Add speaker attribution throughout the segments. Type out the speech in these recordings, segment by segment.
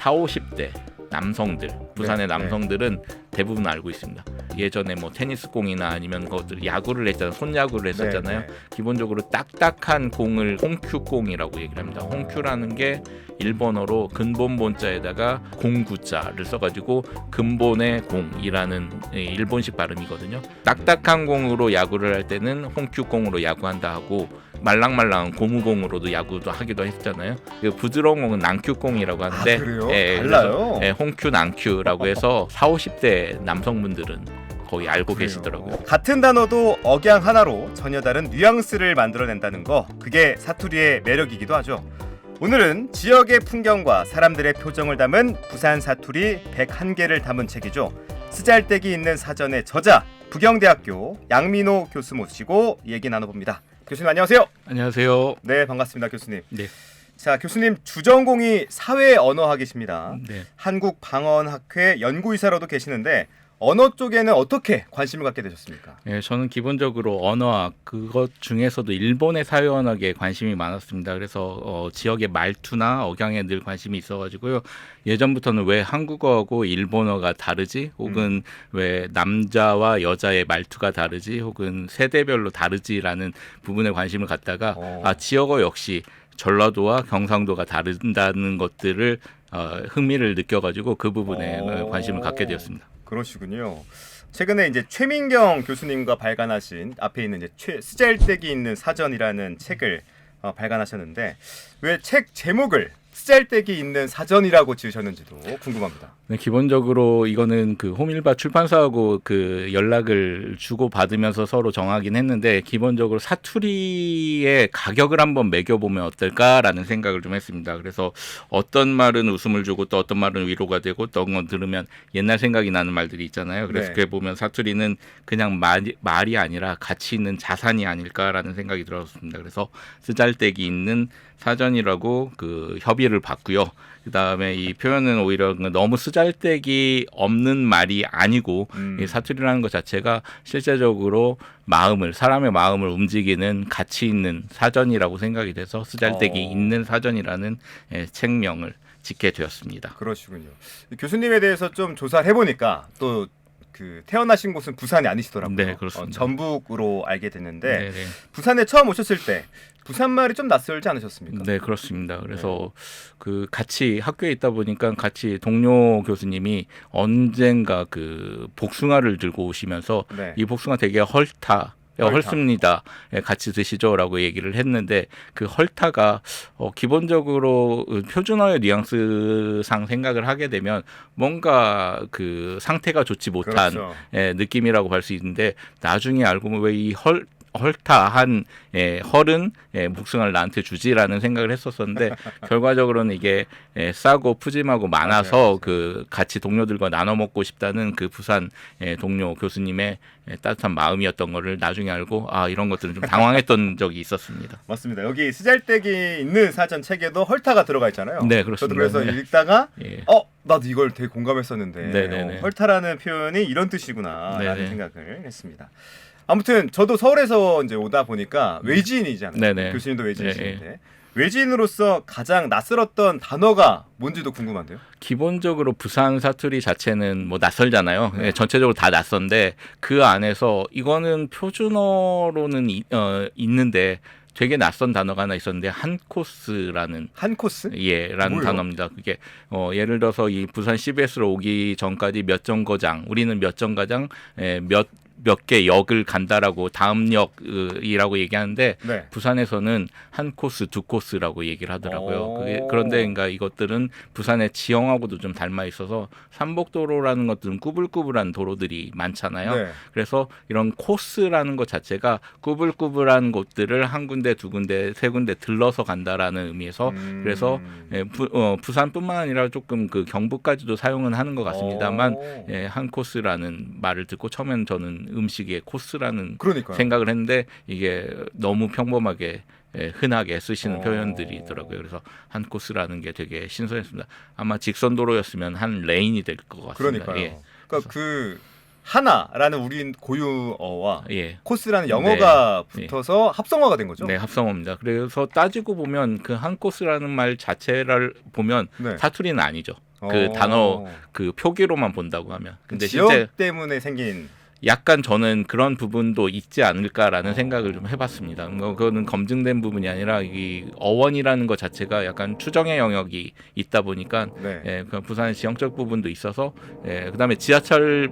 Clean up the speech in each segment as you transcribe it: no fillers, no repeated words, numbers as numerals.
Speaker 1: 40, 50대 남성들, 부산의 남성들은 대부분 알고 있습니다. 예전에 뭐 테니스공이나 아니면 그것들 야구를 했잖아요. 손야구를 했었잖아요. 기본적으로 딱딱한 공을 홍큐공이라고 얘기를 합니다. 홍큐라는 게 일본어로 근본 본자에다가 공구자를 써가지고 근본의 공이라는 일본식 발음이거든요. 딱딱한 공으로 야구를 할 때는 홍큐공으로 야구한다 하고 말랑말랑한 고무공으로도 야구도 하기도 했잖아요. 그 부드러운 공은 낭큐공이라고 하는데
Speaker 2: 그래요? 달라요?
Speaker 1: 홍큐, 낭큐라고 해서 40, 50대 남성분들은 거의 알고 계시더라고요.
Speaker 2: 같은 단어도 억양 하나로 전혀 다른 뉘앙스를 만들어낸다는 거, 그게 사투리의 매력이기도 하죠. 오늘은 지역의 풍경과 사람들의 표정을 담은 부산 사투리 101개를 담은 책이죠. 쓰잘데기 있는 사전의 저자, 부경대학교 양민호 교수 모시고 얘기 나눠봅니다. 교수님 안녕하세요.
Speaker 1: 안녕하세요.
Speaker 2: 네, 반갑습니다, 교수님.
Speaker 1: 네.
Speaker 2: 자, 교수님 주전공이 사회언어학이십니다.
Speaker 1: 네.
Speaker 2: 한국방언학회 연구이사로도 계시는데 언어 쪽에는 어떻게 관심을 갖게 되셨습니까?
Speaker 1: 네, 저는 기본적으로 언어학 그것 중에서도 일본의 사회언어학에 관심이 많았습니다. 그래서 지역의 말투나 억양에 늘 관심이 있어가지고요. 예전부터는 왜 한국어하고 일본어가 다르지? 혹은 왜 남자와 여자의 말투가 다르지? 혹은 세대별로 다르지라는 부분에 관심을 갖다가 지역어 역시 전라도와 경상도가 다른다는 것들을 흥미를 느껴가지고 그 부분에 관심을 갖게 되었습니다.
Speaker 2: 그러시군요. 최근에 이제 최민경 교수님과 발간하신 앞에 있는 이제 쓰잘데기 있는 사전이라는 책을 발간하셨는데 왜 책 제목을 쓰잘데기 있는 사전이라고 지으셨는지도 궁금합니다.
Speaker 1: 네, 기본적으로 이거는 그 호밀바 출판사하고 그 연락을 주고 받으면서 서로 정하긴 했는데 기본적으로 사투리의 가격을 한번 매겨보면 어떨까라는 생각을 좀 했습니다. 그래서 어떤 말은 웃음을 주고 또 어떤 말은 위로가 되고 또 어떤 건 들으면 옛날 생각이 나는 말들이 있잖아요. 그래서 그게 보면 사투리는 그냥 말이 아니라 가치 있는 자산이 아닐까라는 생각이 들었습니다. 그래서 쓰잘데기 있는 사전이라고 그 협의를 받고요. 그다음에 이 표현은 오히려 너무 쓰잘데기 없는 말이 아니고 이 사투리라는 것 자체가 실제적으로 사람의 마음을 움직이는 가치 있는 사전이라고 생각이 돼서 쓰잘데기 있는 사전이라는 책명을 짓게 되었습니다.
Speaker 2: 그러시군요. 교수님에 대해서 좀 조사를 해보니까 또 그 태어나신 곳은 부산이 아니시더라고요.
Speaker 1: 네, 그렇습니다.
Speaker 2: 전북으로 알게 됐는데
Speaker 1: 네네.
Speaker 2: 부산에 처음 오셨을 때 부산 말이 좀 낯설지 않으셨습니까?
Speaker 1: 네, 그렇습니다. 그래서 그 같이 학교에 있다 보니까 같이 동료 교수님이 언젠가 그 복숭아를 들고 오시면서 이 복숭아 되게 헐습니다. 같이 드시죠라고 얘기를 했는데 그 헐타가 기본적으로 표준어의 뉘앙스상 생각을 하게 되면 뭔가 그 상태가 좋지 못한 느낌이라고 할 수 있는데 나중에 알고 보면 왜 이 헐타한 헐은 복숭아를 나한테 주지라는 생각을 했었었는데 결과적으로는 이게 싸고 푸짐하고 많아서 맞아요. 그 같이 동료들과 나눠 먹고 싶다는 그 부산 동료 교수님의 따뜻한 마음이었던 거를 나중에 알고 이런 것들은 좀 당황했던 적이 있었습니다.
Speaker 2: 맞습니다. 여기 쓰잘데기 있는 사전 책에도 헐타가 들어가 있잖아요.
Speaker 1: 네, 그렇습니다.
Speaker 2: 저도 그래서 읽다가 나도 이걸 되게 공감했었는데 헐타라는 표현이 이런 뜻이구나라는 생각을 했습니다. 아무튼 저도 서울에서 이제 오다 보니까 외지인이잖아요. 교수님도 외지인이신데 외지인으로서 가장 낯설었던 단어가 뭔지도 궁금한데요.
Speaker 1: 기본적으로 부산 사투리 자체는 뭐 낯설잖아요. 전체적으로 다 낯선데 그 안에서 이거는 표준어로는 있는데 되게 낯선 단어가 하나 있었는데 한코스라는 라는 단어입니다. 그게 예를 들어서 이 부산 CBS로 오기 전까지 몇 정거장 우리는 몇 정거장 몇 개 역을 간다라고 다음 역이라고 얘기하는데 부산에서는 한 코스, 두 코스라고 얘기를 하더라고요. 그런데 그러니까 이것들은 부산의 지형하고도 좀 닮아 있어서 삼복도로라는 것들은 꾸불꾸불한 도로들이 많잖아요. 그래서 이런 코스라는 것 자체가 꾸불꾸불한 곳들을 한 군데, 두 군데, 세 군데 들러서 간다라는 의미에서 그래서 부산뿐만 아니라 조금 그 경북까지도 사용은 하는 것 같습니다만 한 코스라는 말을 듣고 처음에는 저는 음식의 코스라는 생각을 했는데 이게 너무 평범하게 흔하게 쓰시는 표현들이 있더라고요. 그래서 한 코스라는 게 되게 신선했습니다. 아마 직선도로였으면 한 레인이 될 것 같습니다.
Speaker 2: 그러니까요. 그러니까 그 하나라는 우리 고유어와 코스라는 영어가 붙어서 합성어가 된 거죠?
Speaker 1: 네, 합성어입니다. 그래서 따지고 보면 그 한 코스라는 말 자체를 보면 사투리는 아니죠. 그 단어 그 표기로만 본다고 하면. 근데
Speaker 2: 지역
Speaker 1: 실제
Speaker 2: 때문에 생긴
Speaker 1: 약간 저는 그런 부분도 있지 않을까라는 생각을 좀 해봤습니다. 그거는 검증된 부분이 아니라 이 어원이라는 것 자체가 약간 추정의 영역이 있다 보니까
Speaker 2: 네.
Speaker 1: 그 부산의 지형적 부분도 있어서 그다음에 지하철에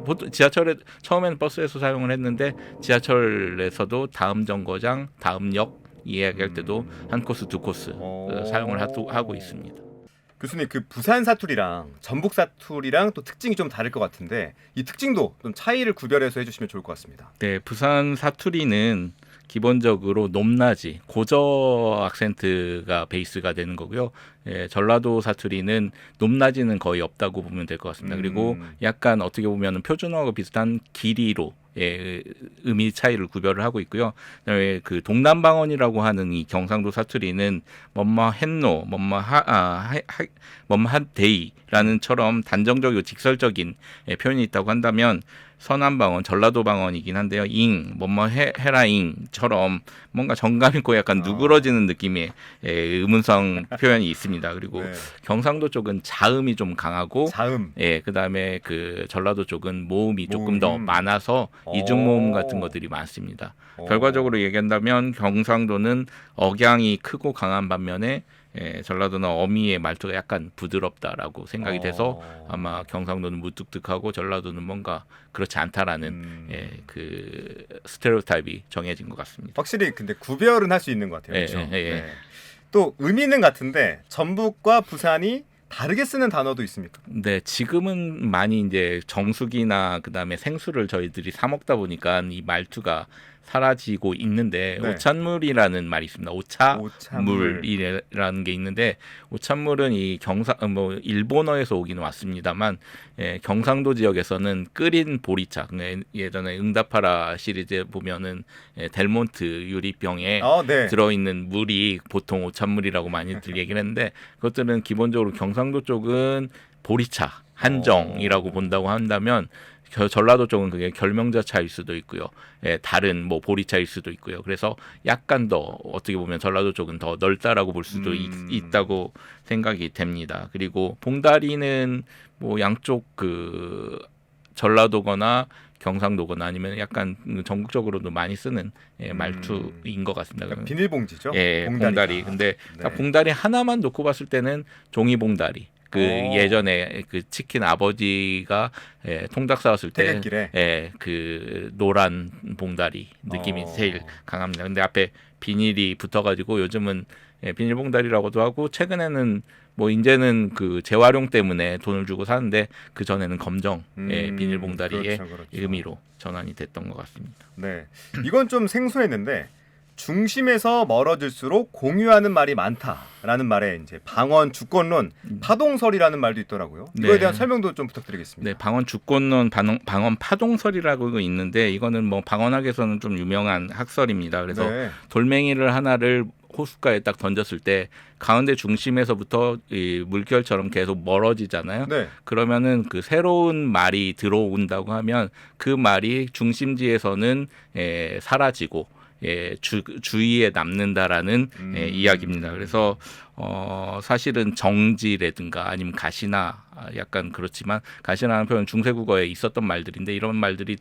Speaker 1: 처음에는 버스에서 사용을 했는데 지하철에서도 다음 정거장, 다음 역 이야기할 때도 한 코스, 두 코스 사용을 하고 있습니다.
Speaker 2: 교수님 그 부산 사투리랑 전북 사투리랑 또 특징이 좀 다를 것 같은데 이 특징도 좀 차이를 구별해서 해주시면 좋을 것 같습니다.
Speaker 1: 네, 부산 사투리는 기본적으로 높낮이, 고저 악센트가 베이스가 되는 거고요. 전라도 사투리는 높낮이는 거의 없다고 보면 될 것 같습니다. 그리고 약간 어떻게 보면 표준어하고 비슷한 길이로 의미 차이를 구별을 하고 있고요. 그다음에 그 동남방언이라고 하는 이 경상도 사투리는 뭐뭐 했노, 뭐뭐 뭐뭐 한데이라는처럼 단정적이고 직설적인 표현이 있다고 한다면 서남방언, 전라도 방언이긴 한데요. 잉, 뭐뭐 해라잉처럼 뭔가 정감 있고 약간 누그러지는 느낌의 의문성 표현이 있습니다. 그리고 경상도 쪽은 자음이 좀 강하고,
Speaker 2: 자음.
Speaker 1: 그다음에 그 전라도 쪽은 모음이 조금 더 많아서 이중 모음 같은 것들이 많습니다. 결과적으로 얘기한다면 경상도는 억양이 크고 강한 반면에 전라도는 어미의 말투가 약간 부드럽다라고 생각이 돼서 아마 경상도는 무뚝뚝하고 전라도는 뭔가 그렇지 않다라는 그 스테레오타입이 정해진 것 같습니다.
Speaker 2: 확실히 근데 구별은 할 수 있는 것 같아요. 그렇죠? 또 의미는 같은데 전북과 부산이 다르게 쓰는 단어도 있습니까?
Speaker 1: 네, 지금은 많이 이제 정수기나 그다음에 생수를 저희들이 사 먹다 보니까 이 말투가 사라지고 있는데 오찬물이라는 말이 있습니다. 오차물이라는 게 있는데 오찬물은 이 일본어에서 오긴 왔습니다만 경상도 지역에서는 끓인 보리차. 예전에 응답하라 시리즈 보면은 델몬트 유리병에 들어있는 물이 보통 오찬물이라고 많이들 얘기를 했는데 그것들은 기본적으로 경상도 쪽은 보리차 한정이라고 본다고 한다면 전라도 쪽은 그게 결명자차일 수도 있고요. 다른 뭐 보리차일 수도 있고요. 그래서 약간 더 어떻게 보면 전라도 쪽은 더 넓다라고 볼 수도 있다고 생각이 됩니다. 그리고 봉다리는 뭐 양쪽 그 전라도거나 경상도거나 아니면 약간 전국적으로도 많이 쓰는 말투인 것 같습니다.
Speaker 2: 그러니까 비닐봉지죠?
Speaker 1: 봉다리. 근데 봉다리 하나만 놓고 봤을 때는 종이봉다리. 그 예전에 그 치킨 아버지가 통닭 사왔을 때
Speaker 2: 퇴근길에
Speaker 1: 그 노란 봉다리 느낌이 제일 강합니다. 근데 앞에 비닐이 붙어가지고 요즘은 비닐 봉다리라고도 하고 최근에는 뭐 이제는 그 재활용 때문에 돈을 주고 사는데 그 전에는 검정 비닐 봉다리의
Speaker 2: 그렇죠.
Speaker 1: 의미로 전환이 됐던 것 같습니다.
Speaker 2: 네, 이건 좀 생소했는데. 중심에서 멀어질수록 공유하는 말이 많다라는 말에 이제 방언 주권론 파동설이라는 말도 있더라고요. 이거에 대한 설명도 좀 부탁드리겠습니다.
Speaker 1: 네, 방언 주권론 방언 파동설이라고 있는데 이거는 뭐 방언학에서는 좀 유명한 학설입니다. 그래서 돌멩이를 하나를 호숫가에 딱 던졌을 때 가운데 중심에서부터 이 물결처럼 계속 멀어지잖아요. 그러면은 그 새로운 말이 들어온다고 하면 그 말이 중심지에서는 사라지고 주위에 남는다라는 이야기입니다. 그래서 사실은 정지라든가 아니면 가시나 약간 그렇지만 가시나라는 표현 중세국어에 있었던 말들인데 이런 말들이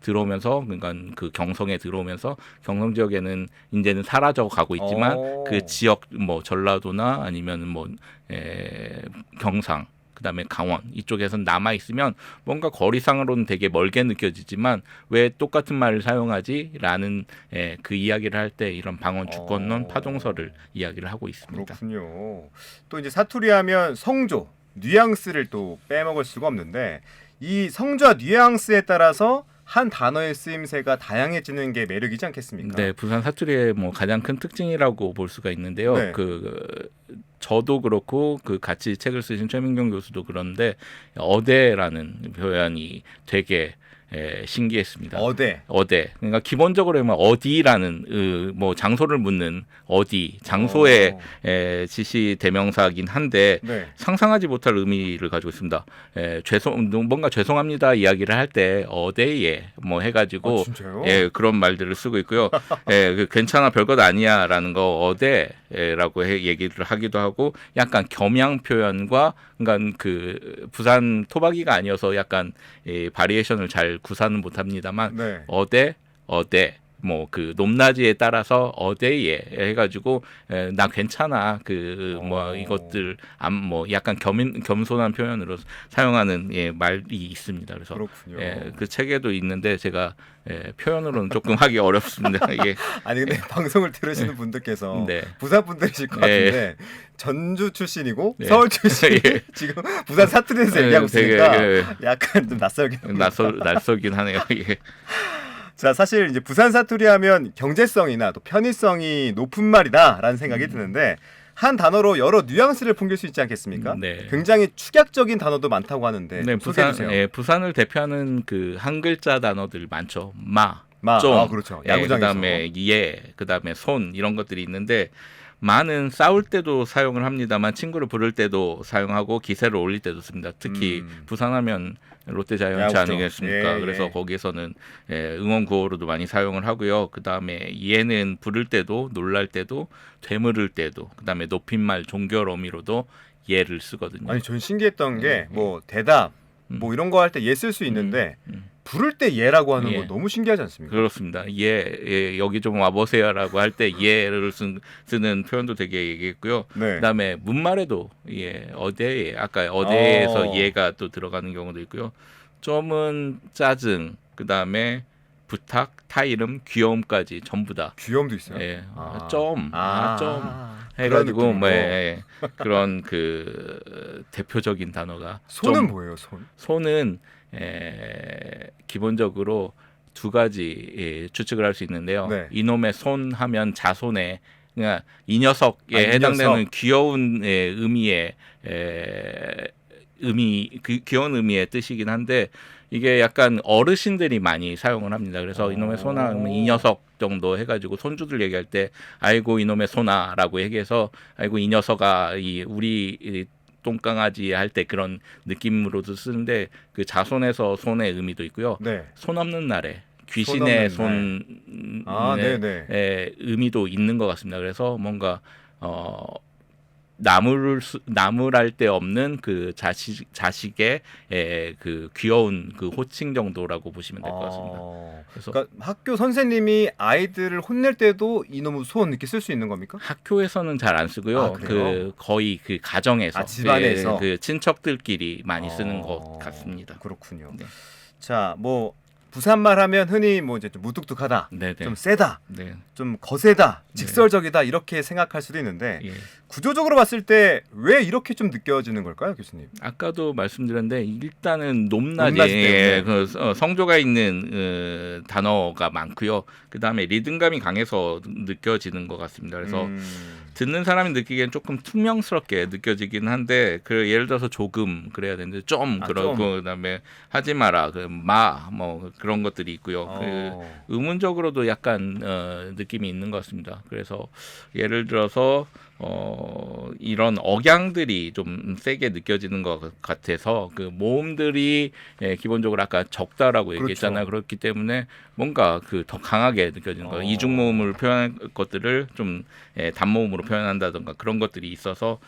Speaker 1: 들어오면서 그러니까 그 경성에 들어오면서 경성 지역에는 이제는 사라져 가고 있지만 그 지역 뭐 전라도나 아니면 뭐 경상 그다음에 강원 이쪽에선 남아 있으면 뭔가 거리상으로는 되게 멀게 느껴지지만 왜 똑같은 말을 사용하지라는 그 이야기를 할 때 이런 방언 주권론 파동설을 이야기를 하고 있습니다.
Speaker 2: 그렇군요. 또 이제 사투리하면 성조, 뉘앙스를 또 빼먹을 수가 없는데 이 성조와 뉘앙스에 따라서 한 단어의 쓰임새가 다양해지는 게 매력이지 않겠습니까?
Speaker 1: 네, 부산 사투리의 뭐 가장 큰 특징이라고 볼 수가 있는데요. 저도 그렇고 그 같이 책을 쓰신 최민경 교수도 그런데 어대라는 표현이 되게 신기했습니다.
Speaker 2: 어대.
Speaker 1: 그러니까 기본적으로 뭐 어디라는 뭐 장소를 묻는 어디 장소의 지시 대명사긴 한데
Speaker 2: 네.
Speaker 1: 상상하지 못할 의미를 가지고 있습니다. 뭔가 죄송합니다 이야기를 할 때 어대에 뭐 해가지고
Speaker 2: 진짜요?
Speaker 1: 그런 말들을 쓰고 있고요. 괜찮아 별것 아니야라는 거 어대라고 얘기를 하기도 하고 약간 겸양 표현과 그러니까 그 부산 토박이가 아니어서 약간 바리에이션을 잘 구사는 못합니다만
Speaker 2: 네.
Speaker 1: 어대 뭐 그 높낮이에 따라서 어대에 해가지고 나 괜찮아 그 뭐 이것들 뭐 약간 겸손한 표현으로 사용하는 말이 있습니다. 그래서
Speaker 2: 그렇군요.
Speaker 1: 그 책에도 있는데 제가 표현으로는 조금 하기 어렵습니다. 이게
Speaker 2: 아니 근데 방송을 들으시는 분들께서
Speaker 1: 네.
Speaker 2: 부산 분들이실 것 같은데 전주 출신이고
Speaker 1: 네.
Speaker 2: 서울 출신이 지금 부산 사투리에서 얘기하고
Speaker 1: 되게,
Speaker 2: 있으니까 약간 좀 낯설긴 합니다.
Speaker 1: 낯설긴 하네요. 이게.
Speaker 2: 자, 사실 이제 부산 사투리 하면 경제성이나 또 편의성이 높은 말이다라는 생각이 드는데 한 단어로 여러 뉘앙스를 풍길 수 있지 않겠습니까?
Speaker 1: 네.
Speaker 2: 굉장히 축약적인 단어도 많다고 하는데
Speaker 1: 네,
Speaker 2: 소개해 주세요.
Speaker 1: 부산을 대표하는 그 한 글자 단어들 많죠. 마,
Speaker 2: 그렇죠.
Speaker 1: 야구장에서. 그다음에 그다음에 손 이런 것들이 있는데 마는 싸울 때도 사용을 합니다만 친구를 부를 때도 사용하고 기세를 올릴 때도 씁니다. 특히 부산하면 롯데자이언츠
Speaker 2: 야구죠.
Speaker 1: 아니겠습니까?
Speaker 2: 예,
Speaker 1: 그래서
Speaker 2: 예.
Speaker 1: 거기에서는 응원 구호로도 많이 사용을 하고요. 그다음에 얘는 부를 때도 놀랄 때도 되물을 때도 그다음에 높임말 종결 어미로도 얘를 쓰거든요.
Speaker 2: 아니 전 신기했던 게 뭐 대답 뭐 이런 거 할 때 예 쓸 수 있는데 부를 때 예라고 하는
Speaker 1: 예.
Speaker 2: 거 너무 신기하지 않습니까?
Speaker 1: 그렇습니다. 여기 좀 와보세요라고 할 때 예를 쓰는 표현도 되게 얘기했고요.
Speaker 2: 네.
Speaker 1: 그다음에 문말에도 어대에 아까 어대에서
Speaker 2: 어.
Speaker 1: 예가 또 들어가는 경우도 있고요. 좀은 짜증, 그다음에 부탁, 타이름, 귀여움까지 전부 다.
Speaker 2: 귀염도 있어요.
Speaker 1: 예,
Speaker 2: 좀
Speaker 1: 해가지고 뭐 그런 그 대표적인 단어가
Speaker 2: 손은 뭐예요? 손?
Speaker 1: 손은 기본적으로 두 가지 추측을 할 수 있는데요.
Speaker 2: 네.
Speaker 1: 이놈의 손 하면 자손의 그러니까 이 녀석에
Speaker 2: 이
Speaker 1: 해당되는
Speaker 2: 녀석.
Speaker 1: 귀여운 의미의 귀여운 의미의 뜻이긴 한데 이게 약간 어르신들이 많이 사용을 합니다. 그래서 이놈의 손아 하면 이 녀석 정도 해가지고 손주들 얘기할 때 아이고 이놈의 손아라고 얘기해서 아이고 이 녀석아 우리 똥강아지 할 때 그런 느낌으로도 쓰는데 그 자손에서 손의 의미도 있고요.
Speaker 2: 네.
Speaker 1: 손 없는 날에 귀신의
Speaker 2: 손
Speaker 1: 손의
Speaker 2: 네네.
Speaker 1: 의미도 있는 것 같습니다. 그래서 뭔가 나무랄 데 없는 그 자식의 그 귀여운 그 호칭 정도라고 보시면 될 것 같습니다. 그래서
Speaker 2: 그러니까 학교 선생님이 아이들을 혼낼 때도 이놈의 손 이렇게 쓸 수 있는 겁니까?
Speaker 1: 학교에서는 잘 안 쓰고요.
Speaker 2: 그래요?
Speaker 1: 거의 그 가정에서
Speaker 2: 집안에서
Speaker 1: 그 친척들끼리 많이 쓰는 것 같습니다.
Speaker 2: 그렇군요.
Speaker 1: 네.
Speaker 2: 자, 뭐 부산말 하면 흔히 뭐 이제 좀 무뚝뚝하다,
Speaker 1: 네네.
Speaker 2: 좀 세다,
Speaker 1: 네.
Speaker 2: 좀 거세다, 직설적이다 이렇게 생각할 수도 있는데
Speaker 1: 예.
Speaker 2: 구조적으로 봤을 때 왜 이렇게 좀 느껴지는 걸까요, 교수님?
Speaker 1: 아까도 말씀드렸는데 일단은 높낮이
Speaker 2: 높낮이 때문에.
Speaker 1: 성조가 있는 단어가 많고요. 그 다음에 리듬감이 강해서 느껴지는 것 같습니다. 그래서 듣는 사람이 느끼기엔 조금 투명스럽게 느껴지긴 한데 예를 들어서 조금 그래야 되는데 좀 그러고
Speaker 2: 좀.
Speaker 1: 그다음에 하지 마라 뭐 그런 것들이 있고요. 의문적으로도 약간 느낌이 있는 것 같습니다. 그래서 예를 들어서 이런 억양들이 좀 세게 느껴지는 것 같아서 그 모음들이 기본적으로 아까 적다라고 얘기했잖아요. 그렇기 때문에 뭔가 그 더 강하게 느껴지는 거. 이중 모음을 표현한 것들을 좀 단모음으로 표현한다던가 그런 것들이 있어서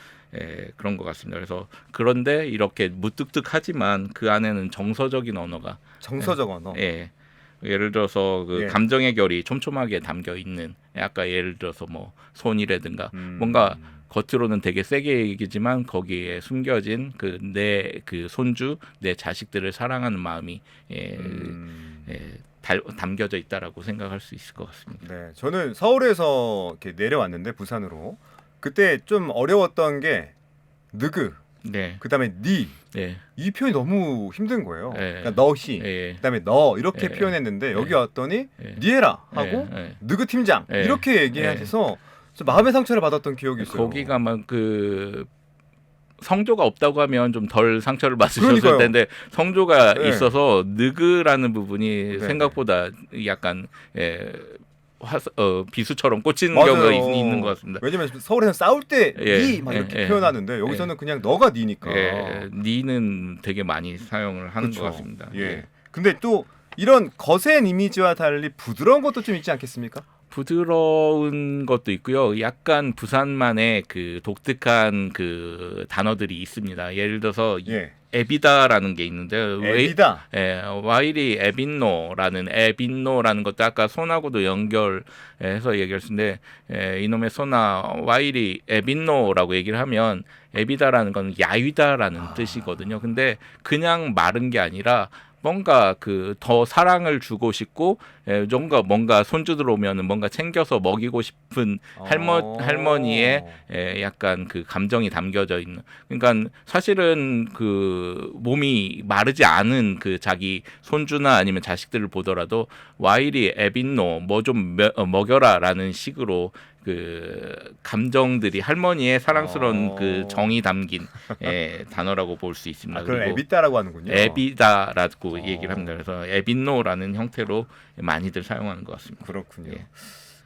Speaker 1: 그런 것 같습니다. 그래서 그런데 이렇게 무뚝뚝하지만 그 안에는 정서적인 언어가
Speaker 2: 정서적 언어.
Speaker 1: 예를 들어서 그
Speaker 2: 예.
Speaker 1: 감정의 결이 촘촘하게 담겨 있는 아까 예를 들어서 뭐 손이라든가 뭔가 겉으로는 되게 세게 얘기지만 거기에 숨겨진 내 손주 내 자식들을 사랑하는 마음이 담겨져 있다라고 생각할 수 있을 것 같습니다.
Speaker 2: 네, 저는 서울에서 이렇게 내려왔는데 부산으로 그때 좀 어려웠던 게 느그,
Speaker 1: 네.
Speaker 2: 그다음에 니.
Speaker 1: 네.
Speaker 2: 이 표현이 너무 힘든 거예요.
Speaker 1: 네.
Speaker 2: 그러니까 너희,
Speaker 1: 네.
Speaker 2: 그다음에 너 이렇게
Speaker 1: 네.
Speaker 2: 표현했는데 여기
Speaker 1: 네.
Speaker 2: 왔더니
Speaker 1: 네.
Speaker 2: 니에라 하고
Speaker 1: 네.
Speaker 2: 느그 팀장
Speaker 1: 네.
Speaker 2: 이렇게 얘기해서 좀 마음의 상처를 받았던 기억이 있어요.
Speaker 1: 거기가 막 성조가 없다고 하면 좀 덜 상처를 받으셨을
Speaker 2: 그러니까요.
Speaker 1: 텐데 성조가
Speaker 2: 네.
Speaker 1: 있어서 느그라는 부분이
Speaker 2: 네.
Speaker 1: 생각보다 약간 비수처럼 꽂히는
Speaker 2: 맞아요.
Speaker 1: 경우가 있는 것 같습니다.
Speaker 2: 왜냐면 서울에서 싸울 때
Speaker 1: 예,
Speaker 2: 니 막 이렇게
Speaker 1: 예,
Speaker 2: 표현하는데 여기서는 그냥 너가 니니까.
Speaker 1: 니는 되게 많이 사용을 하는
Speaker 2: 그쵸.
Speaker 1: 것 같습니다.
Speaker 2: 예. 근데 또 이런 거센 이미지와 달리 부드러운 것도 좀 있지 않겠습니까?
Speaker 1: 부드러운 것도 있고요. 약간 부산만의 그 독특한 그 단어들이 있습니다. 예를 들어서
Speaker 2: 예.
Speaker 1: 에비다라는 게 있는데
Speaker 2: 에비다.
Speaker 1: 와이리 에빈노라는 것도 아까 손하고도 연결해서 얘기했는데 이놈의 손아 와이리 에빈노라고 얘기를 하면 에비다라는 건 야위다라는 뜻이거든요. 근데 그냥 마른 게 아니라 뭔가 그 더 사랑을 주고 싶고 뭔가 손주들 오면은 뭔가 챙겨서 먹이고 싶은 할머니의 약간 그 감정이 담겨져 있는. 그러니까 사실은 그 몸이 마르지 않은 그 자기 손주나 아니면 자식들을 보더라도 와이리 에빈노 뭐 좀 먹여라라는 식으로 그 감정들이 할머니의 사랑스러운 그 정이 담긴 단어라고 볼 수 있습니다.
Speaker 2: 그걸
Speaker 1: 그리고
Speaker 2: 에비다라고 하는군요.
Speaker 1: 에비다라고 얘기를 합니다. 그래서 에빈노라는 형태로 많이들 사용하는 것 같습니다.
Speaker 2: 그렇군요.
Speaker 1: 예.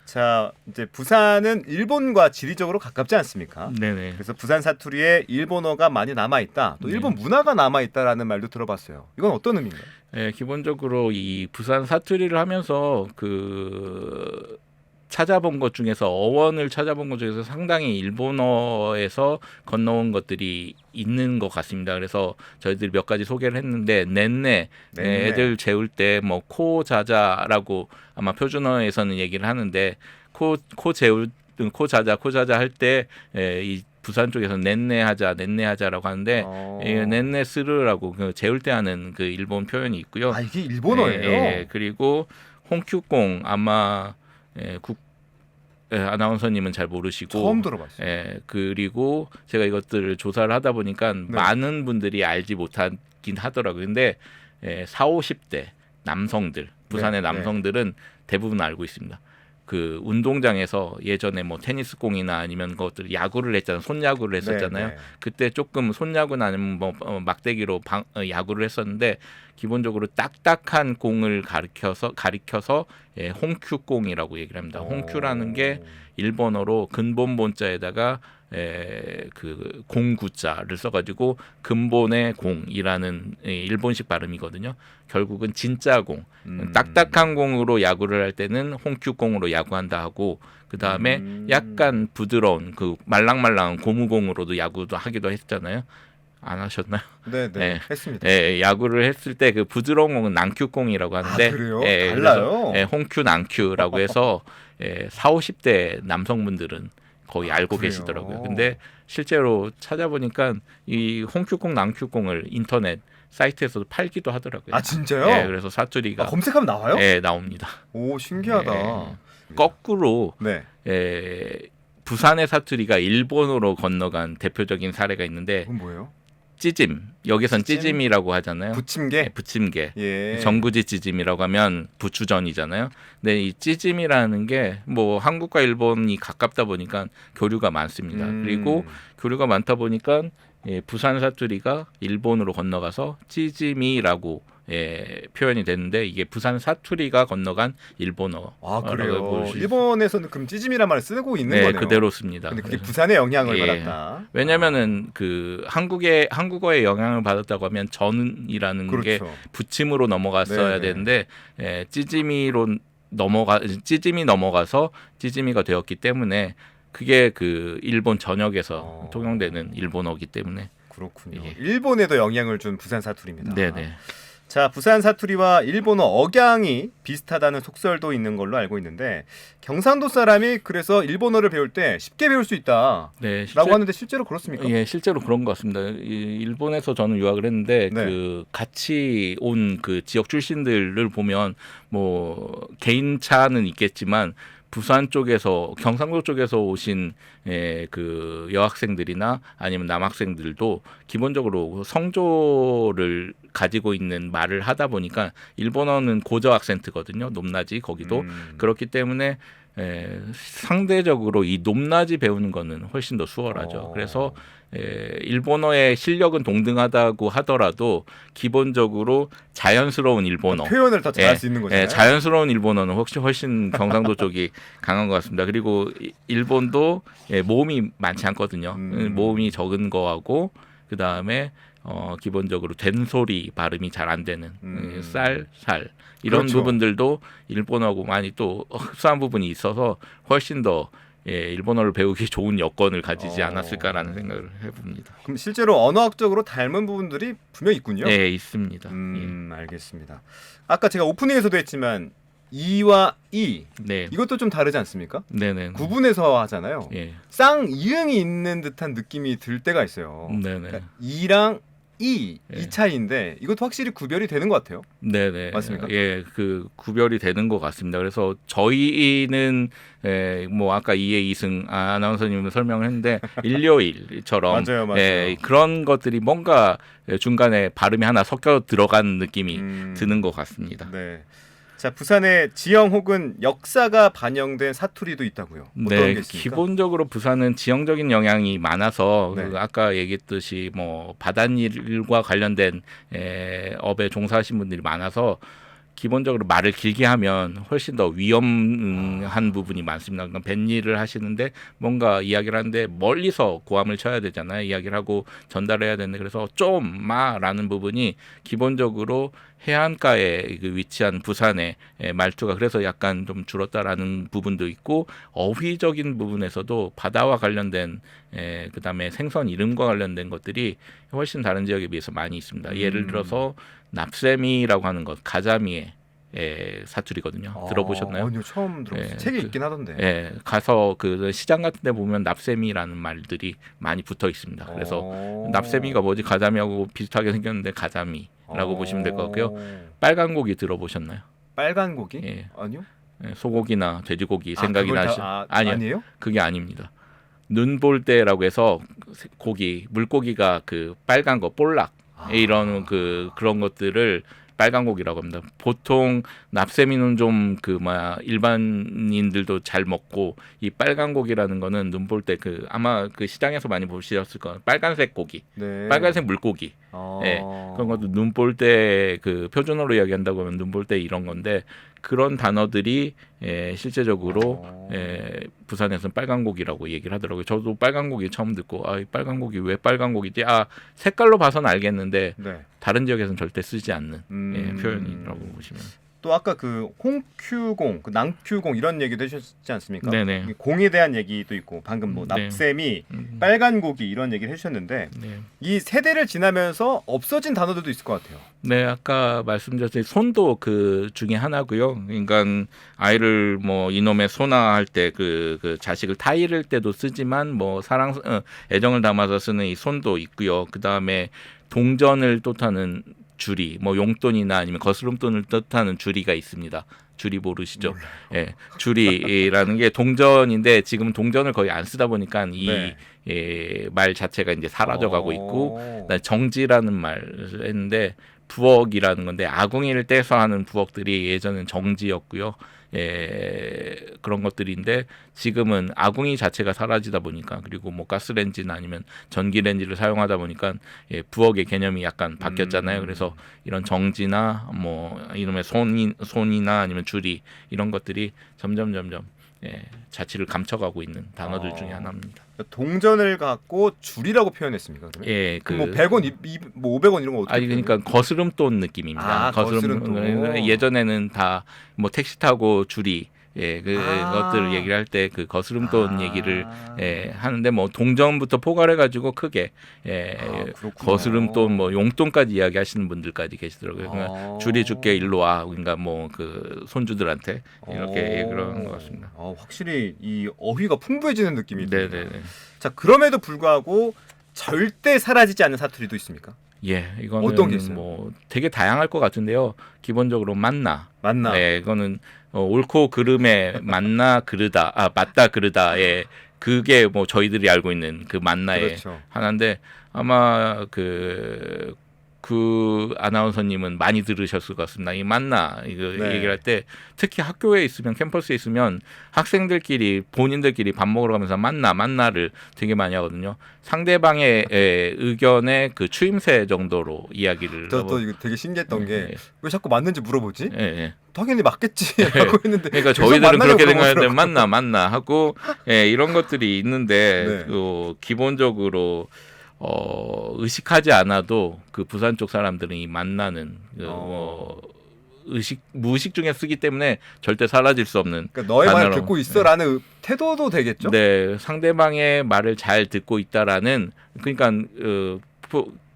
Speaker 2: 자, 이제 부산은 일본과 지리적으로 가깝지 않습니까?
Speaker 1: 네네.
Speaker 2: 그래서 부산 사투리에 일본어가 많이 남아 있다. 또 일본 문화가 남아 있다라는 말도 들어봤어요. 이건 어떤 의미인가요?
Speaker 1: 기본적으로 이 부산 사투리를 하면서 그 찾아본 것 중에서 어원을 찾아본 것 중에서 상당히 일본어에서 건너온 것들이 있는 것 같습니다. 그래서 저희들이 몇 가지 소개를 했는데 넷네 애들 재울 때 뭐 코자자라고 아마 표준어에서는 얘기를 하는데 코 자자 할 때 이 부산 쪽에서 넷네하자라고 하는데 넷네스르라고 그 재울 때 하는 그 일본 표현이 있고요.
Speaker 2: 이게 일본어예요?
Speaker 1: 그리고 홍큐공 아마 아나운서님은 잘 모르시고
Speaker 2: 처음 들어봤어요.
Speaker 1: 그리고 제가 이것들을 조사를 하다 보니까 많은 분들이 알지 못하긴 하더라고요. 근데 40, 50대 남성들, 부산의 남성들은 대부분 알고 있습니다. 그 운동장에서 예전에 뭐 테니스 공이나 아니면 그것들 야구를 했잖아요. 손야구를 했었잖아요. 그때 조금 손야구나 아니면 뭐 막대기로 야구를 했었는데 기본적으로 딱딱한 공을 가리켜서 홍큐공이라고 얘기를 합니다. 홍큐라는 게 일본어로 근본 본자에다가 그 공구자를 써가지고 근본의 공이라는 일본식 발음이거든요. 결국은 진짜 공, 딱딱한 공으로 야구를 할 때는 홍큐공으로 야구한다 하고 그 다음에 약간 부드러운 그 말랑말랑한 고무공으로도 야구도 하기도 했잖아요. 안 하셨나요?
Speaker 2: 네. 했습니다.
Speaker 1: 야구를 했을 때 그 부드러운 공은 낭큐공이라고 하는데
Speaker 2: 그래요? 달라요?
Speaker 1: 홍큐, 낭큐라고 해서 40, 50대 남성분들은 거의 알고
Speaker 2: 그래요?
Speaker 1: 계시더라고요. 근데 실제로 찾아보니까 이 홍큐공, 낭큐공을 인터넷 사이트에서도 팔기도 하더라고요.
Speaker 2: 진짜요?
Speaker 1: 그래서 사투리가
Speaker 2: 검색하면 나와요?
Speaker 1: 나옵니다.
Speaker 2: 오, 신기하다.
Speaker 1: 거꾸로
Speaker 2: 네.
Speaker 1: 부산의 사투리가 일본어로 건너간 대표적인 사례가 있는데
Speaker 2: 그건 뭐예요?
Speaker 1: 찌짐. 여기선
Speaker 2: 찌짐?
Speaker 1: 찌짐이라고 하잖아요.
Speaker 2: 부침개?
Speaker 1: 부침개.
Speaker 2: 예.
Speaker 1: 전구지 찌짐이라고 하면 부추전이잖아요. 근데 이 찌짐이라는 게 뭐 한국과 일본이 가깝다 보니까 교류가 많습니다. 그리고 교류가 많다 보니까 부산 사투리가 일본으로 건너가서 찌짐이라고 표현이 됐는데 이게 부산 사투리가 건너간 일본어.
Speaker 2: 그래요. 일본에서는 그럼 찌짐이란 말을 쓰고 있는 거네요.
Speaker 1: 그대로 씁니다.
Speaker 2: 근데 그게 부산의 영향을 받았다.
Speaker 1: 왜냐면은 그 한국어의 영향을 받았다고 하면 전이라는 게 부침으로 넘어갔어야 되는데 찌짐이 넘어가서 찌짐이가 되었기 때문에 그게 그 일본 전역에서 통용되는 일본어이기 때문에
Speaker 2: 그렇군요. 일본에도 영향을 준 부산 사투리입니다.
Speaker 1: 네네.
Speaker 2: 자, 부산 사투리와 일본어 억양이 비슷하다는 속설도 있는 걸로 알고 있는데 경상도 사람이 그래서 일본어를 배울 때 쉽게 배울 수 있다라고 하는데 실제로 그렇습니까?
Speaker 1: 실제로 그런 것 같습니다. 일본에서 저는 유학을 했는데 그 같이 온 그 지역 출신들을 보면 뭐 개인차는 있겠지만 부산 쪽에서 경상도 쪽에서 오신 그 여학생들이나 아니면 남학생들도 기본적으로 성조를 가지고 있는 말을 하다 보니까 일본어는 고저 악센트거든요. 높낮이 거기도 그렇기 때문에 상대적으로 이 높낮이 배우는 거는 훨씬 더 수월하죠. 그래서 일본어의 실력은 동등하다고 하더라도 기본적으로 자연스러운 일본어
Speaker 2: 표현을 더 잘할 수 있는 거잖아요.
Speaker 1: 자연스러운 일본어는 훨씬 경상도 쪽이 강한 것 같습니다. 그리고 일본도 모음이 많지 않거든요. 모음이 적은 거하고 그 다음에 기본적으로 된소리 발음이 잘 안 되는 살 이런
Speaker 2: 그렇죠.
Speaker 1: 부분들도 일본어하고 많이 또 흡사한 부분이 있어서 훨씬 더 일본어를 배우기 좋은 여건을 가지지 않았을까라는 생각을 해봅니다.
Speaker 2: 그럼 실제로 언어학적으로 닮은 부분들이 분명 있군요.
Speaker 1: 네, 있습니다.
Speaker 2: 알겠습니다. 아까 제가 오프닝에서도 했지만 이와 이
Speaker 1: 네,
Speaker 2: 이것도 좀 다르지 않습니까?
Speaker 1: 네네.
Speaker 2: 구분해서 하잖아요.
Speaker 1: 예,
Speaker 2: 쌍이응이 있는 듯한 느낌이 들 때가 있어요.
Speaker 1: 네네.
Speaker 2: 그러니까 이랑 이
Speaker 1: 예.
Speaker 2: 차이인데 이것도 확실히 구별이 되는 것 같아요.
Speaker 1: 네네.
Speaker 2: 맞습니까?
Speaker 1: 예, 그 구별이 되는 것 같습니다. 그래서 저희는 뭐 아까 이해 이승 아나운서님은 설명을 했는데 일요일처럼
Speaker 2: 맞아요.
Speaker 1: 그런 것들이 뭔가 중간에 발음이 하나 섞여 들어간 느낌이 드는 것 같습니다.
Speaker 2: 네. 자, 부산의 지형 혹은 역사가 반영된 사투리도 있다고요. 어떤 게 있습니까?
Speaker 1: 기본적으로 부산은 지형적인 영향이 많아서
Speaker 2: 네.
Speaker 1: 그 아까 얘기했듯이 뭐 바닷일과 관련된 업에 종사하신 분들이 많아서 기본적으로 말을 길게 하면 훨씬 더 위험한 부분이 많습니다. 그러니까 뱃일을 하시는데 뭔가 이야기를 하는데 멀리서 고함을 쳐야 되잖아요. 이야기를 하고 전달해야 되는데 그래서 좀 마라는 부분이 기본적으로 해안가에 위치한 부산의 말투가 그래서 약간 좀 줄었다라는 부분도 있고 어휘적인 부분에서도 바다와 관련된 그다음에 생선 이름과 관련된 것들이 훨씬 다른 지역에 비해서 많이 있습니다. 예를 들어서 납세미라고 하는 것 가자미의 사투리거든요. 들어보셨나요?
Speaker 2: 아니요, 처음 들어봤어요. 책이 있긴 하던데.
Speaker 1: 가서 그 시장 같은 데 보면 납세미라는 말들이 많이 붙어 있습니다. 그래서 납세미가 뭐지 가자미하고 비슷하게 생겼는데 가자미라고 보시면 될 것 같고요. 빨간 고기 들어보셨나요?
Speaker 2: 빨간 고기?
Speaker 1: 예.
Speaker 2: 아니요.
Speaker 1: 소고기나 돼지고기 생각이 나시죠?
Speaker 2: 아니에요?
Speaker 1: 그게 아닙니다. 눈 볼 때라고 해서 고기, 물고기가 그 빨간 거 볼락 이런 그런 것들을 빨간 고기라고 합니다. 보통 납세미는 좀 일반인들도 잘 먹고 이 빨간 고기라는 거는 눈 볼 때 아마 그 시장에서 많이 보셨을 거예요. 빨간색 고기,
Speaker 2: 네.
Speaker 1: 빨간색 물고기. 그런 것도 눈 볼 때 표준어로 이야기한다고 하면 눈 볼 때 이런 건데 그런 단어들이 실제적으로 부산에서는 빨간 고기라고 얘기를 하더라고요. 저도 빨간 고기 처음 듣고 이 빨간 고기 왜 빨간 고기지? 색깔로 봐서는 알겠는데
Speaker 2: 네.
Speaker 1: 다른 지역에서는 절대 쓰지 않는 표현이라고 보시면.
Speaker 2: 또 아까 홍큐공, 낭큐공 이런 얘기도 해주셨지 않습니까?
Speaker 1: 네네.
Speaker 2: 공에 대한 얘기도 있고 방금 뭐 납세미, 빨간 고기 이런 얘기를 해주셨는데 이 세대를 지나면서 없어진 단어들도 있을 것 같아요.
Speaker 1: 네, 아까 말씀드렸듯이 손도 그 중에 하나고요. 그러니까 아이를 뭐 이놈의 소나 할 때 그 자식을 타이를 때도 쓰지만 뭐 애정을 담아서 쓰는 이 손도 있고요. 그 다음에 동전을 뜻하는 주리, 뭐 용돈이나 아니면 거스름돈을 뜻하는 주리가 있습니다. 주리 모르시죠? 예, 주리라는 게 동전인데 지금 동전을 거의 안 쓰다 보니까 말 자체가 이제 사라져가고 있고 정지라는 말을 했는데 부엌이라는 건데 아궁이를 떼서 하는 부엌들이 예전엔 정지였고요. 그런 것들인데 지금은 아궁이 자체가 사라지다 보니까 그리고 뭐 가스레인지나 아니면 전기레인지를 사용하다 보니까 부엌의 개념이 약간 바뀌었잖아요. 그래서 이런 정지나 뭐 이놈의 손이나 아니면 줄이 이런 것들이 점점 자취를 감춰가고 있는 단어들 중에 하나입니다.
Speaker 2: 동전을 갖고 줄이라고 표현했습니까? 그러면?
Speaker 1: 예,
Speaker 2: 뭐 100원, 뭐 500원 이런 거 어떻게?
Speaker 1: 그러니까 거스름돈 느낌입니다.
Speaker 2: 거스름돈.
Speaker 1: 예전에는 다 뭐 택시 타고 줄이 것들을 얘기를 할 때 그 거스름돈 얘기를 하는데 뭐 동전부터 포괄해가지고 크게 거스름돈 뭐 용돈까지 이야기하시는 분들까지 계시더라고요. 그러니까 줄이 줄게 일로 와. 그러니까 뭐 그 손주들한테 이렇게 그러는 것 같습니다.
Speaker 2: 확실히 이 어휘가 풍부해지는 느낌이 듭니다.
Speaker 1: 네네네.
Speaker 2: 자, 그럼에도 불구하고 절대 사라지지 않는 사투리도 있습니다.
Speaker 1: 이거는
Speaker 2: 어떤 게 있어요?
Speaker 1: 뭐 되게 다양할 것 같은데요. 기본적으로 맞나. 이거는 옳고 그름에 맞나 그르다, 맞다 그르다에 그게 뭐 저희들이 알고 있는 그 맞나의
Speaker 2: 그렇죠.
Speaker 1: 하나인데 아마 그 아나운서님은 많이 들으셨을 것 같습니다. 이 만나 이거
Speaker 2: 네.
Speaker 1: 얘기를 할 때 특히 학교에 있으면 캠퍼스에 있으면 학생들끼리 본인들끼리 밥 먹으러 가면서 만나를 되게 많이 하거든요. 상대방의 의견의 그 추임새 정도로 이야기를
Speaker 2: 또 이거 되게 신기했던 게
Speaker 1: 예.
Speaker 2: 왜 자꾸 맞는지 물어보지?
Speaker 1: 예, 예.
Speaker 2: 당연히 맞겠지라고 했는데
Speaker 1: 그러니까
Speaker 2: 계속
Speaker 1: 저희들은
Speaker 2: 만나냐고
Speaker 1: 그렇게 생각하는데
Speaker 2: 물어보더라고요.
Speaker 1: 만나 하고 이런 것들이 있는데
Speaker 2: 네.
Speaker 1: 기본적으로 의식하지 않아도 그 부산 쪽 사람들은 이 만나는 무의식 중에 쓰기 때문에 절대 사라질 수 없는
Speaker 2: 그러니까 너의 말을
Speaker 1: 단어로.
Speaker 2: 듣고 있어라는 태도도 되겠죠?
Speaker 1: 네, 상대방의 말을 잘 듣고 있다라는 그러니까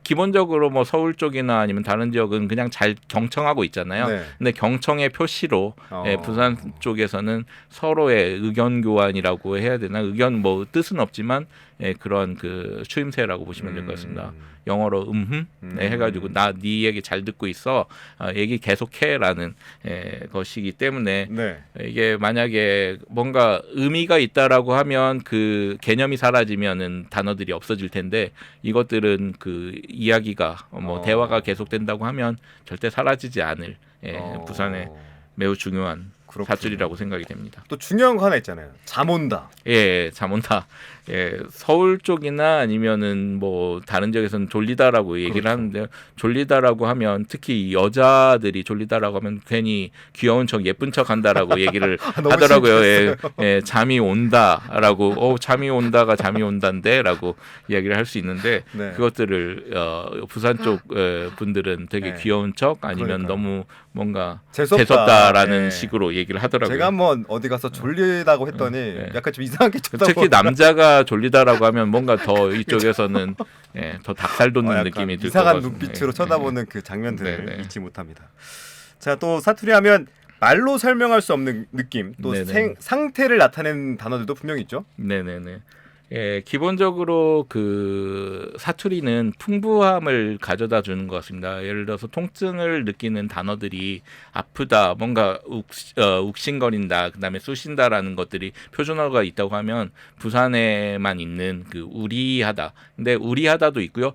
Speaker 1: 기본적으로 뭐 서울 쪽이나 아니면 다른 지역은 그냥 잘 경청하고 있잖아요.
Speaker 2: 네.
Speaker 1: 근데 경청의 표시로 부산 쪽에서는 서로의 의견 교환이라고 해야 되나? 의견 뭐 뜻은 없지만 그런 그 추임새라고 보시면 될 것 같습니다. 영어로 해가지고 나 네 얘기 잘 듣고 있어, 얘기 계속해라는 것이기 때문에
Speaker 2: 네.
Speaker 1: 이게 만약에 뭔가 의미가 있다라고 하면 그 개념이 사라지면은 단어들이 없어질 텐데 이것들은 그 이야기가 대화가 계속된다고 하면 절대 사라지지 않을 부산의 매우 중요한
Speaker 2: 그렇군요.
Speaker 1: 사투리라고 생각이 됩니다.
Speaker 2: 또 중요한 거 하나 있잖아요. 잠 온다.
Speaker 1: 잠 온다. 서울 쪽이나 아니면은 뭐 다른 지역에서는 졸리다라고 얘기를
Speaker 2: 그렇죠.
Speaker 1: 하는데 졸리다라고 하면 특히 여자들이 졸리다라고 하면 괜히 귀여운 척 예쁜 척 한다라고 얘기를
Speaker 2: 너무
Speaker 1: 하더라고요. 잠이 온다라고 잠이 온다가 잠이 온다인데라고 이야기를 할 수 있는데
Speaker 2: 네.
Speaker 1: 그것들을 부산 쪽 분들은 되게
Speaker 2: 네.
Speaker 1: 귀여운 척 아니면
Speaker 2: 그러니까요.
Speaker 1: 너무 뭔가
Speaker 2: 재수없다.
Speaker 1: 재수없다라는
Speaker 2: 네.
Speaker 1: 식으로 얘기를 하더라고요.
Speaker 2: 제가 한번 어디 가서 졸리다고 했더니
Speaker 1: 네.
Speaker 2: 약간 좀 이상하게 쳐다보고
Speaker 1: 특히 남자가 졸리다라고 하면 뭔가 더 이쪽에서는 더 닭살 돋는
Speaker 2: 약간
Speaker 1: 느낌이 들 것
Speaker 2: 이상한
Speaker 1: 같습니다.
Speaker 2: 눈빛으로 쳐다보는 그 장면들을
Speaker 1: 네, 네.
Speaker 2: 잊지 못합니다. 자, 또 사투리 하면 말로 설명할 수 없는 느낌, 또
Speaker 1: 네, 네.
Speaker 2: 상태를 나타내는 단어들도 분명히 있죠.
Speaker 1: 네네네. 기본적으로 그 사투리는 풍부함을 가져다 주는 것 같습니다. 예를 들어서 통증을 느끼는 단어들이 아프다, 뭔가 욱신거린다, 그다음에 쑤신다라는 것들이 표준어가 있다고 하면 부산에만 있는 그 우리하다. 근데 우리하다도 있고요.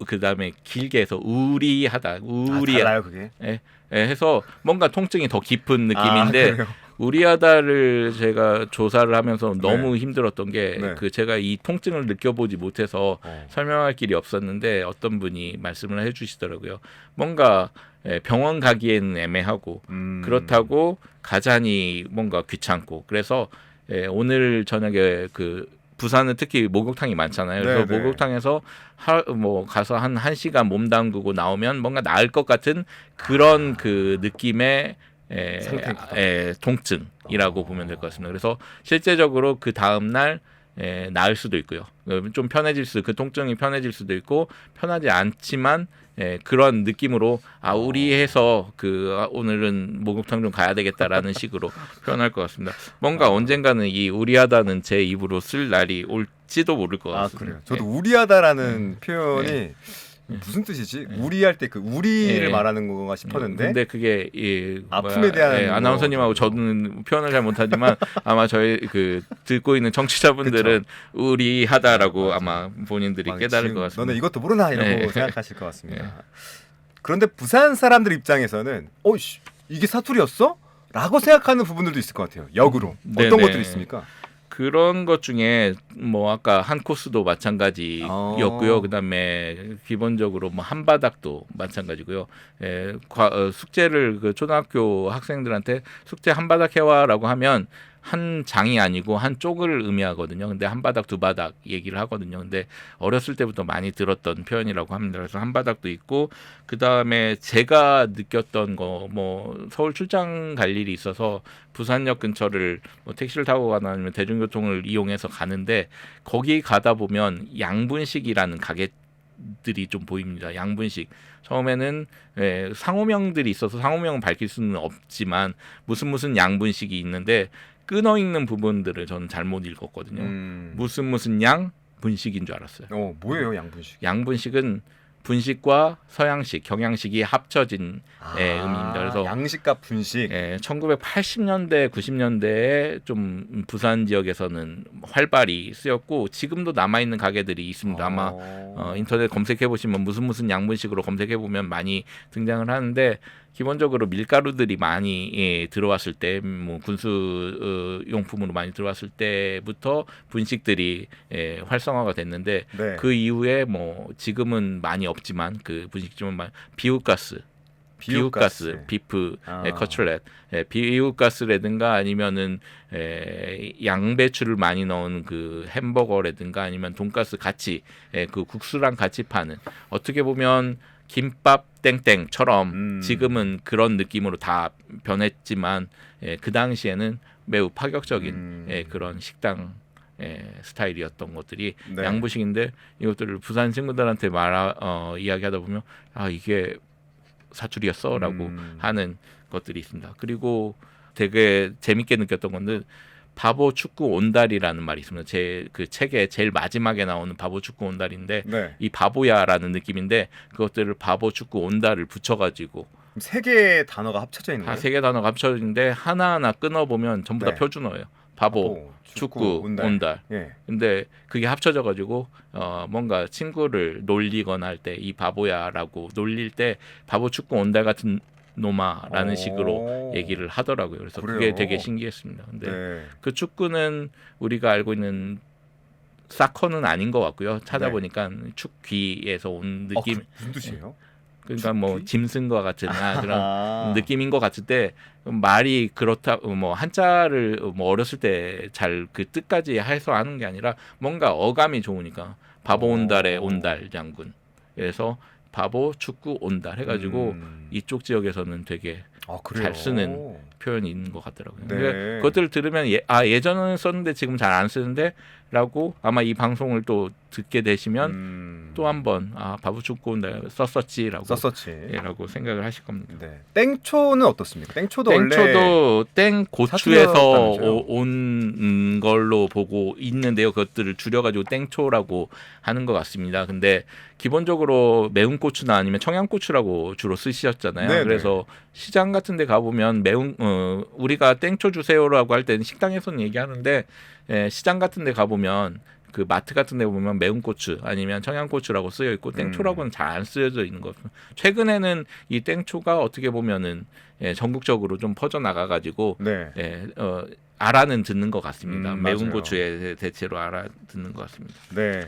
Speaker 1: 그다음에 길게 해서 우리하다,
Speaker 2: 달라요 그게.
Speaker 1: 해서 뭔가 통증이 더 깊은 느낌인데.
Speaker 2: 그래요?
Speaker 1: 우리하다를 제가 조사를 하면서 너무 힘들었던 게
Speaker 2: 네.
Speaker 1: 그 제가 이 통증을 느껴보지 못해서 설명할 길이 없었는데 어떤 분이 말씀을 해주시더라고요. 뭔가 병원 가기에는 애매하고 그렇다고 가자니 뭔가 귀찮고 그래서 오늘 저녁에 그 부산은 특히 목욕탕이 많잖아요. 그래서
Speaker 2: 네네.
Speaker 1: 목욕탕에서 가서 한 1시간 몸 담그고 나오면 뭔가 나을 것 같은 그런 그 느낌의 통증이라고 보면 될 것 같습니다. 그래서 실제적으로 그 다음 날 나을 수도 있고요. 좀 그 통증이 편해질 수도 있고 편하지 않지만 그런 느낌으로 우리해서 오늘은 목욕탕 좀 가야 되겠다라는 식으로 표현할 것 같습니다. 뭔가 언젠가는 이 우리하다는 제 입으로 쓸 날이 올지도 모를 것 같습니다.
Speaker 2: 그래요. 저도 우리하다라는 표현이 무슨 뜻이지? 우리할 때 그 우리를 말하는 건가 싶었는데.
Speaker 1: 근데 그게
Speaker 2: 아픔에 대한
Speaker 1: 아나운서님하고 저는 표현을 잘 못하지만 아마 저희 그 듣고 있는 청취자분들은 우리하다라고 아마 본인들이 깨달을 것 같습니다.
Speaker 2: 너는 이것도 모르나 이러고 생각하실 것 같습니다. 그런데 부산 사람들 입장에서는 이게 사투리였어? 라고 생각하는 부분들도 있을 것 같아요. 역으로. 어떤 것들이 있습니까?
Speaker 1: 그런 것 중에 뭐 아까 한 코스도 마찬가지였고요. 그다음에 기본적으로 뭐 한바닥도 마찬가지고요. 숙제를 그 초등학교 학생들한테 숙제 한바닥 해와라고 하면 한 장이 아니고 한 쪽을 의미하거든요. 근데 한 바닥 두 바닥 얘기를 하거든요. 근데 어렸을 때부터 많이 들었던 표현이라고 합니다. 그래서 한 바닥도 있고 그다음에 제가 느꼈던 거 뭐 서울 출장 갈 일이 있어서 부산역 근처를 뭐 택시를 타고 가나 아니면 대중교통을 이용해서 가는데 거기 가다 보면 양분식이라는 가게들이 좀 보입니다. 양분식. 처음에는 상호명들이 있어서 상호명은 밝힐 수는 없지만 무슨 양분식이 있는데 끊어 읽는 부분들을 저는 잘못 읽었거든요. 무슨 양 분식인 줄 알았어요.
Speaker 2: 뭐예요 양분식?
Speaker 1: 양분식은 분식과 서양식, 경양식이 합쳐진 의미입니다. 그래서
Speaker 2: 양식과 분식.
Speaker 1: 1980년대, 90년대에 좀 부산 지역에서는 활발히 쓰였고 지금도 남아 있는 가게들이 있습니다. 아마 인터넷 검색해 보시면 무슨 양분식으로 검색해 보면 많이 등장을 하는데 기본적으로 밀가루들이 많이 들어왔을 때, 뭐 군수 용품으로 많이 들어왔을 때부터 분식들이 활성화가 됐는데
Speaker 2: 네.
Speaker 1: 그 이후에 뭐 지금은 많이 없지만 그 분식집은 비우가스, 비프, 커틀렛, 비우가스라든가 아니면은 양배추를 많이 넣은 그 햄버거라든가 아니면 돈가스 같이 그 국수랑 같이 파는 어떻게 보면 김밥 땡땡처럼 지금은 그런 느낌으로 다 변했지만 그 당시에는 매우 파격적인 그런 식당 스타일이었던 것들이
Speaker 2: 네.
Speaker 1: 양부식인데 이것들을 부산 친구들한테 이야기하다 보면 이게 사투리였어라고 하는 것들이 있습니다. 그리고 되게 재밌게 느꼈던 건데 바보 축구 온달이라는 말이 있습니다. 제 그 책의 제일 마지막에 나오는 바보 축구 온달인데
Speaker 2: 네.
Speaker 1: 이 바보야라는 느낌인데 그것들을 바보 축구 온달을 붙여가지고
Speaker 2: 세 개의 단어가 합쳐져 있는
Speaker 1: 다
Speaker 2: 거예요?
Speaker 1: 세 개 단어가 합쳐졌는데 하나하나 끊어보면 전부 다
Speaker 2: 네.
Speaker 1: 표준어예요. 바보, 축구, 온달.
Speaker 2: 예.
Speaker 1: 근데 그게 합쳐져가지고 뭔가 친구를 놀리거나 할 때 이 바보야라고 놀릴 때 바보 축구 온달 같은 놈아라는 식으로 얘기를 하더라고요. 그래서
Speaker 2: 그래요?
Speaker 1: 그게 되게 신기했습니다. 근데
Speaker 2: 네.
Speaker 1: 그 축구는 우리가 알고 있는 사커는 아닌 것 같고요. 찾아보니까 축귀에서 온 느낌.
Speaker 2: 무슨 뜻이에요?
Speaker 1: 그러니까 뭐
Speaker 2: 축귀?
Speaker 1: 짐승과 같은 그런 느낌인 것 같을 때 말이 그렇다 뭐 한자를 뭐 어렸을 때 잘 그 뜻까지 해서하는 게 아니라 뭔가 어감이 좋으니까 바보 온달의 온달 장군. 그래서 바보 축구 온달 해가지고 이쪽 지역에서는 되게 잘 쓰는 표현이 있는 것 같더라고요.
Speaker 2: 네.
Speaker 1: 그것들을 들으면 예전에는 썼는데 지금 잘 안 쓰는데 라고 아마 이 방송을 또 듣게 되시면 또 한번 바보 축구 온달 썼었지라고 라고 생각을 하실 겁니다.
Speaker 2: 네. 땡초는 어떻습니까? 땡초도 원래
Speaker 1: 땡고추에서
Speaker 2: 사투리였다면서요?
Speaker 1: 온 걸로 보고 있는데요. 그것들을 줄여가지고 땡초라고 하는 것 같습니다. 근데 기본적으로 매운 고추나 아니면 청양고추라고 주로 쓰셨잖아요.
Speaker 2: 네네.
Speaker 1: 그래서 시장 같은 데 가보면 우리가 땡초 주세요라고 할 때는 식당에서는 얘기하는데 시장 같은 데 가보면 그 마트 같은 데 보면 매운 고추 아니면 청양고추라고 쓰여 있고 땡초라고는 잘 안 쓰여져 있는 것 같아요. 최근에는 이 땡초가 어떻게 보면은 전국적으로 좀 퍼져 나가 가지고 알아는 듣는 것 같습니다. 매운
Speaker 2: 맞아요.
Speaker 1: 고추에 대체로 알아듣는 것 같습니다.
Speaker 2: 네.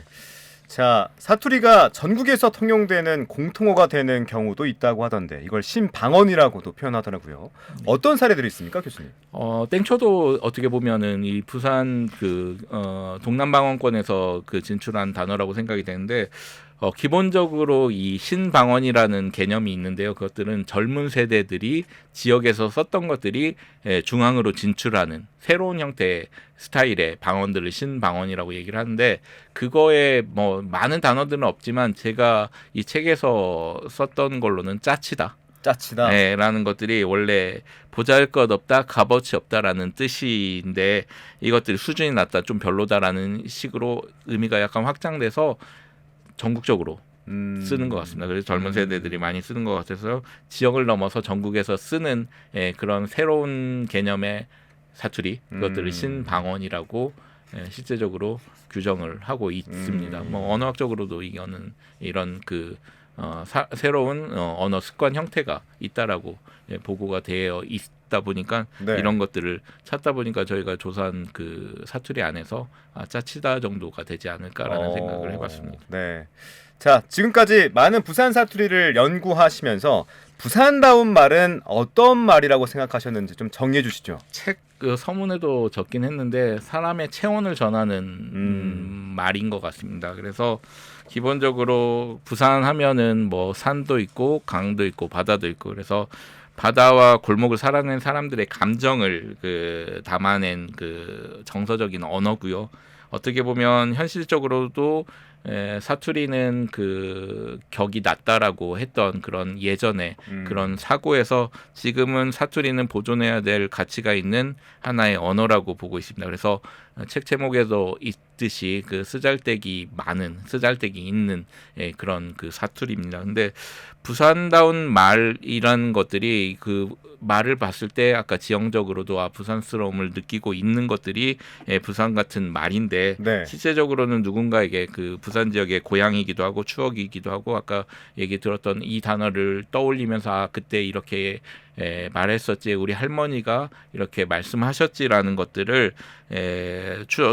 Speaker 2: 자, 사투리가 전국에서 통용되는 공통어가 되는 경우도 있다고 하던데 이걸 신방언이라고도 표현하더라고요. 어떤 사례들이 있습니까, 교수님?
Speaker 1: 땡초도 어떻게 보면은 이 부산 동남방언권에서 진출한 단어라고 생각이 되는데 기본적으로 이 신방언이라는 개념이 있는데요. 그것들은 젊은 세대들이 지역에서 썼던 것들이 중앙으로 진출하는 새로운 형태의 스타일의 방언들을 신방언이라고 얘기를 하는데 그거에 뭐 많은 단어들은 없지만 제가 이 책에서 썼던 걸로는 짜치다. 라는 것들이 원래 보잘것없다, 값어치 없다라는 뜻인데 이것들이 수준이 낮다, 좀 별로다라는 식으로 의미가 약간 확장돼서 전국적으로 쓰는 것 같습니다. 그래서 젊은 세대들이 많이 쓰는 것 같아서 지역을 넘어서 전국에서 쓰는 그런 새로운 개념의 사투리, 그것들을 신방언이라고 실제적으로 규정을 하고 있습니다. 뭐 언어학적으로도 이거는 이런 새로운 언어 습관 형태가 있다라고 보고가 되어 있다 보니까 이런 것들을 찾다 보니까 저희가 조사한 그 사투리 안에서 짜치다 정도가 되지 않을까라는 생각을 해봤습니다.
Speaker 2: 네. 자, 지금까지 많은 부산 사투리를 연구하시면서 부산다운 말은 어떤 말이라고 생각하셨는지 좀 정리해 주시죠.
Speaker 1: 책 서문에도 적긴 했는데 사람의 체온을 전하는 말인 것 같습니다. 그래서 기본적으로 부산 하면은 뭐 산도 있고 강도 있고 바다도 있고 그래서 바다와 골목을 살아낸 사람들의 감정을 담아낸 정서적인 언어고요. 어떻게 보면 현실적으로도 사투리는 격이 낮다라고 했던 그런 예전에 그런 사고에서 지금은 사투리는 보존해야 될 가치가 있는 하나의 언어라고 보고 있습니다. 그래서 책 제목에도 있듯이 그 쓰잘데기 있는 그런 그 사투리입니다. 근데 부산다운 말이라는 것들이 그 말을 봤을 때 아까 지형적으로도 부산스러움을 느끼고 있는 것들이 부산 같은 말인데
Speaker 2: 네.
Speaker 1: 실제적으로는 누군가에게 그 부산 지역의 고향이기도 하고 추억이기도 하고 아까 얘기 들었던 이 단어를 떠올리면서 그때 이렇게 말했었지 우리 할머니가 이렇게 말씀하셨지라는 것들을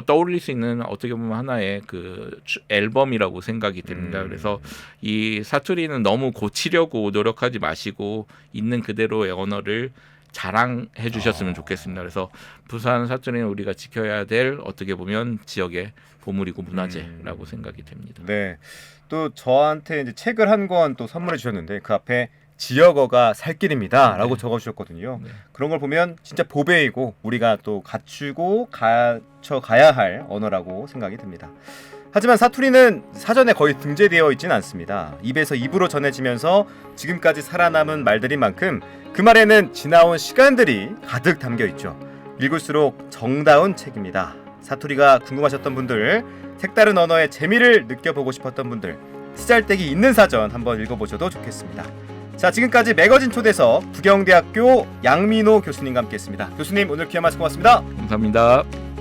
Speaker 1: 떠올릴 수 있는 어떻게 보면 하나의 그 앨범이라고 생각이 됩니다. 그래서 이 사투리는 너무 고치려고 노력하지 마시고 있는 그대로의 언어를 자랑해 주셨으면 좋겠습니다. 그래서 부산 사투리는 우리가 지켜야 될 어떻게 보면 지역의 보물이고 문화재라고 생각이 됩니다.
Speaker 2: 네. 또 저한테 이제 책을 한 권 또 선물해 주셨는데 그 앞에 지역어가 살 길입니다라고
Speaker 1: 네.
Speaker 2: 적어주셨거든요.
Speaker 1: 네.
Speaker 2: 그런 걸 보면 진짜 보배이고 우리가 또 갖추고 갖춰가야 할 언어라고 생각이 듭니다. 하지만 사투리는 사전에 거의 등재되어 있지는 않습니다. 입에서 입으로 전해지면서 지금까지 살아남은 말들인 만큼 그 말에는 지나온 시간들이 가득 담겨 있죠. 읽을수록 정다운 책입니다. 사투리가 궁금하셨던 분들, 색다른 언어의 재미를 느껴보고 싶었던 분들, 쓰잘데기 있는 사전 한번 읽어보셔도 좋겠습니다. 자, 지금까지 매거진 초대석 부경대학교 양민호 교수님과 함께했습니다. 교수님 오늘 귀한 말씀 고맙습니다.
Speaker 1: 감사합니다.